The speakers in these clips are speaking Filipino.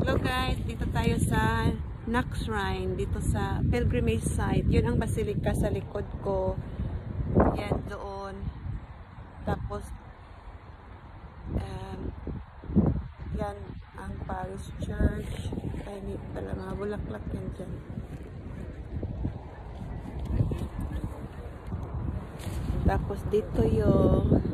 Hello guys, dito tayo sa Nax Shrine, dito sa pilgrimage site. Yun ang basilica sa likod ko. Yan doon. Tapos yan ang parish church. Ay, hindi pala, mga bulaklak yan dyan. Tapos dito yung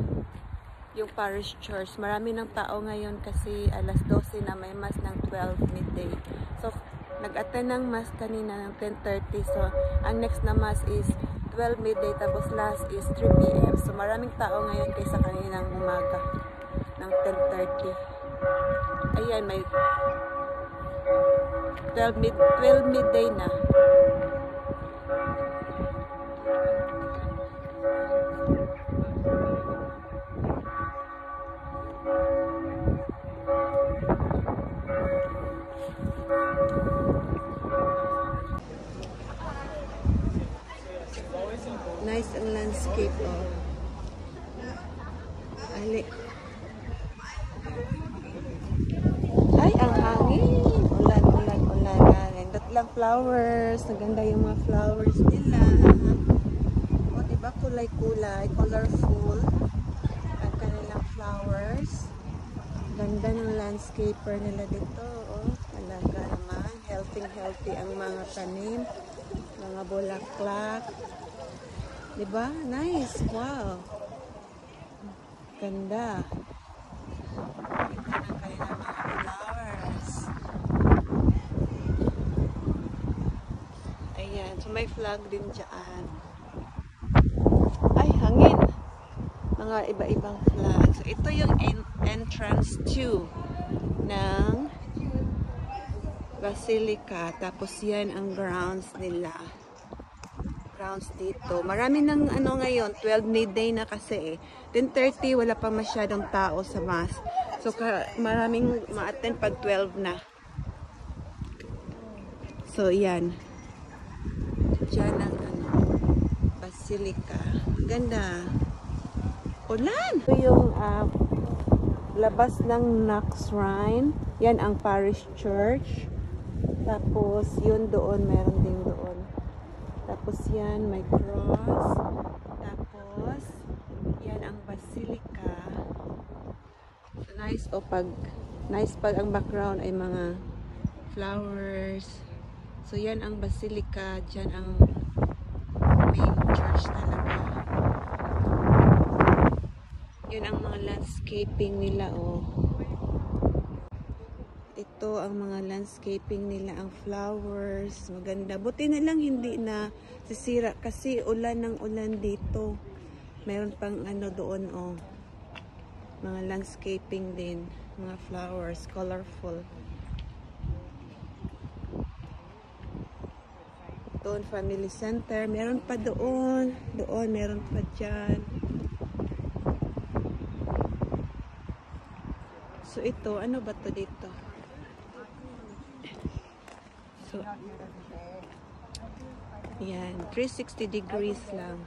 parish church. Marami ng tao ngayon kasi alas 12 na, may mass ng 12 midday. So, nag-attend ng mass kanina ng 10:30. So, ang next na mass is 12 midday, tapos last is 3 p.m. So, maraming tao ngayon kaysa kaninang umaga ng 10:30. Ayan, may 12 midday na. Nice ang landscape, oh. Ay, ang hangin. Ulan. Nindot lang flowers. Naganda yung mga flowers nila. O, diba? Kulay-kulay. Colorful. Ang kanilang flowers. Ganda ng landscaper nila dito, oh. Talaga naman. Healthy ang mga tanim. Mga bulaklak. Diba? Nice. Wow. Ganda. Ganda ng kanilang mga flowers. Ayan. So, may flag din dyan. Ay, hangin. Mga iba-ibang flag. So, ito yung entrance 2 ng basilica. Tapos, yan ang grounds nila. Grounds dito. Marami ng ngayon, 12 midday na kasi eh. 10:30 wala pa masyadong tao sa mass. So maraming ma-attend pag 12 na. So yan. Diyan ang basilica. Ganda. Ulan! Ito yung labas ng Nax Shrine. Yan ang parish church. Tapos yun doon, meron din doon. Tapos yan, may cross. Tapos, yan ang basilica. So, nice pag ang background ay mga flowers. So, yan ang basilica. Diyan ang main church talaga. Yun ang mga landscaping nila, oh. Ito ang mga landscaping nila, ang flowers, maganda. Buti na lang hindi na sisira kasi ulan ng ulan dito. Meron pang doon, oh. Mga landscaping din, mga flowers, colorful. Doon, family center. Meron pa doon. Doon, meron pa dyan. So, ito, ano ba to dito? So, yan, 360 degrees lang.